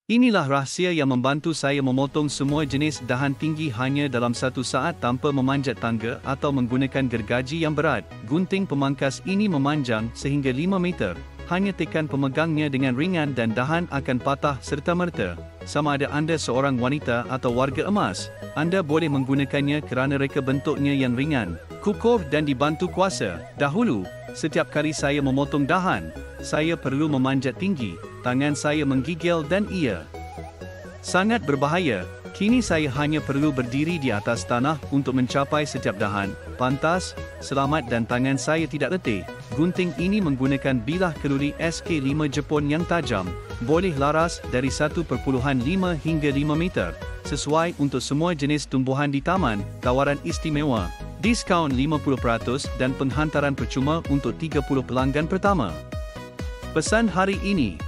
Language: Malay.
Inilah rahsia yang membantu saya memotong semua jenis dahan tinggi hanya dalam 1 saat tanpa memanjat tangga atau menggunakan gergaji yang berat. Gunting pemangkas ini memanjang sehingga 5 meter. Hanya tekan pemegangnya dengan ringan dan dahan akan patah serta-merta. Sama ada anda seorang wanita atau warga emas, anda boleh menggunakannya kerana reka bentuknya yang ringan, kukuh dan dibantu kuasa. Dahulu, setiap kali saya memotong dahan, saya perlu memanjat tinggi, tangan saya menggigil dan ia sangat berbahaya. Kini saya hanya perlu berdiri di atas tanah untuk mencapai setiap dahan, pantas, selamat dan tangan saya tidak letih. Gunting ini menggunakan bilah keluri SK5 Jepun yang tajam, boleh laras dari 1.5 hingga 5 meter, sesuai untuk semua jenis tumbuhan di taman. Tawaran istimewa, diskaun 50% dan penghantaran percuma untuk 30 pelanggan pertama. Pesan hari ini.